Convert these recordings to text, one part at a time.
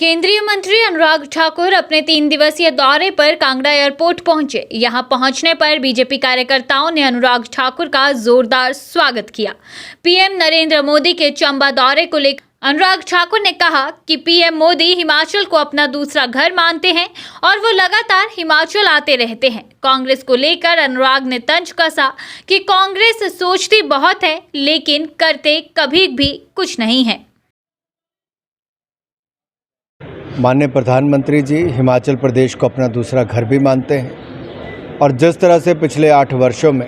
केंद्रीय मंत्री अनुराग ठाकुर अपने 3 दिवसीय दौरे पर कांगड़ा एयरपोर्ट पहुंचे। यहां पहुंचने पर बीजेपी कार्यकर्ताओं ने अनुराग ठाकुर का जोरदार स्वागत किया। पीएम नरेंद्र मोदी के चंबा दौरे को लेकर अनुराग ठाकुर ने कहा कि पीएम मोदी हिमाचल को अपना दूसरा घर मानते हैं और वो लगातार हिमाचल आते रहते हैं। कांग्रेस को लेकर अनुराग ने तंज कसा कि कांग्रेस सोचती बहुत है लेकिन करते कभी भी कुछ नहीं है। माननीय प्रधानमंत्री जी हिमाचल प्रदेश को अपना दूसरा घर भी मानते हैं और जिस तरह से पिछले 8 वर्षों में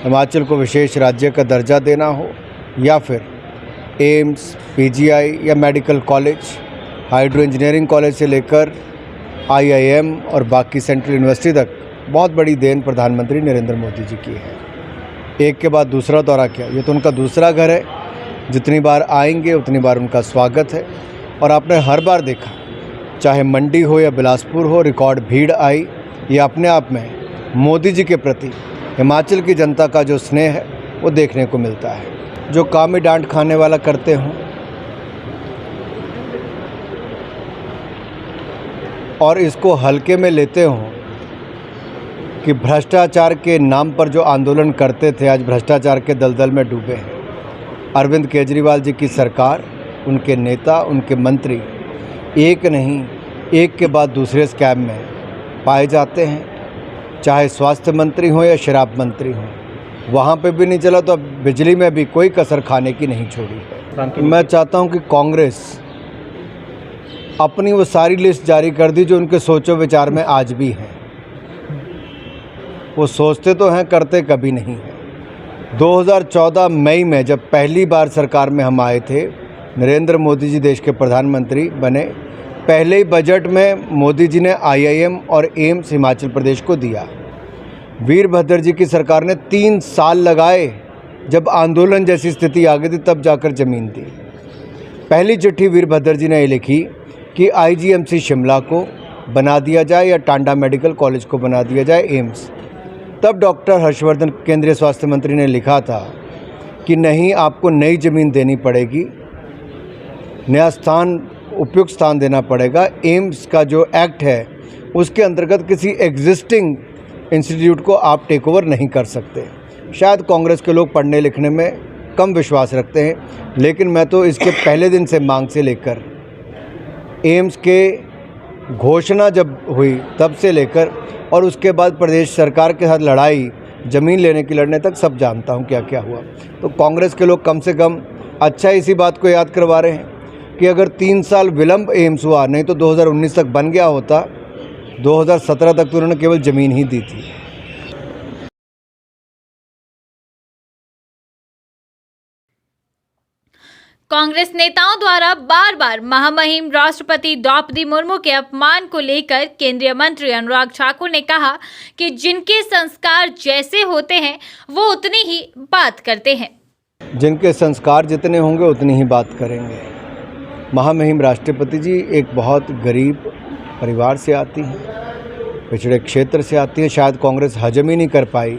हिमाचल को विशेष राज्य का दर्जा देना हो या फिर एम्स, पीजीआई या medical college, hydro engineering college से लेकर आईआईएम और बाकी सेंट्रल यूनिवर्सिटी तक बहुत बड़ी देन प्रधानमंत्री नरेंद्र मोदी जी की है। एक के बाद दूसरा दौरा किया, ये तो उनका दूसरा घर है। जितनी बार आएंगे उतनी बार उनका स्वागत है और आपने हर बार देखा, चाहे मंडी हो या बिलासपुर हो, रिकॉर्ड भीड़ आई। ये अपने आप में मोदी जी के प्रति हिमाचल की जनता का जो स्नेह है वो देखने को मिलता है। जो काम में डांट खाने वाला करते हों और इसको हल्के में लेते हों कि भ्रष्टाचार के नाम पर जो आंदोलन करते थे आज भ्रष्टाचार के दलदल में डूबे हैं। अरविंद केजरीवाल जी की सरकार, उनके नेता, उनके मंत्री एक नहीं एक के बाद दूसरे स्कैम में पाए जाते हैं। चाहे स्वास्थ्य मंत्री हो या शराब मंत्री हो, वहाँ पे भी नहीं चला तो अब बिजली में भी कोई कसर खाने की नहीं छोड़ी। मैं चाहता हूँ कि कांग्रेस अपनी वो सारी लिस्ट जारी कर दी जो उनके सोचो विचार में आज भी हैं। वो सोचते तो हैं, करते कभी नहीं हैं। 2014 मई में जब पहली बार सरकार में हम आए थे, नरेंद्र मोदी जी देश के प्रधानमंत्री बने, पहले ही बजट में मोदी जी ने आईआईएम और एम्स हिमाचल प्रदेश को दिया। वीरभद्र जी की सरकार ने 3 साल लगाए, जब आंदोलन जैसी स्थिति आ गई थी तब जाकर ज़मीन दी। पहली चिट्ठी वीरभद्र जी ने लिखी कि आईजीएमसी शिमला को बना दिया जाए या टांडा मेडिकल कॉलेज को बना दिया जाए एम्स। तब डॉक्टर हर्षवर्धन केंद्रीय स्वास्थ्य मंत्री ने लिखा था कि नहीं, आपको नई ज़मीन देनी पड़ेगी, नया स्थान, उपयुक्त स्थान देना पड़ेगा। एम्स का जो एक्ट है उसके अंतर्गत किसी एग्जिस्टिंग इंस्टीट्यूट को आप टेक ओवर नहीं कर सकते। शायद कांग्रेस के लोग पढ़ने लिखने में कम विश्वास रखते हैं, लेकिन मैं तो इसके पहले दिन से मांग से लेकर एम्स के घोषणा जब हुई तब से लेकर और उसके बाद प्रदेश सरकार के साथ लड़ाई, ज़मीन लेने की लड़ने तक सब जानता हूँ क्या क्या हुआ। तो कांग्रेस के लोग कम से कम अच्छा इसी बात को याद करवा रहे हैं कि अगर 3 साल विलंब एम्स हुआ, नहीं तो 2019 तक बन गया होता। 2017 तक तो उन्होंने केवल ज़मीन ही दी थी। कांग्रेस नेताओं द्वारा बार बार महामहिम राष्ट्रपति द्रौपदी मुर्मू के अपमान को लेकर केंद्रीय मंत्री अनुराग ठाकुर ने कहा कि जिनके संस्कार जैसे होते हैं वो उतनी ही बात करते हैं। जिनके संस्कार जितने होंगे उतनी ही बात करेंगे। महामहिम राष्ट्रपति जी एक बहुत गरीब परिवार से आती हैं, पिछड़े क्षेत्र से आती है। शायद कांग्रेस हजम ही नहीं कर पाई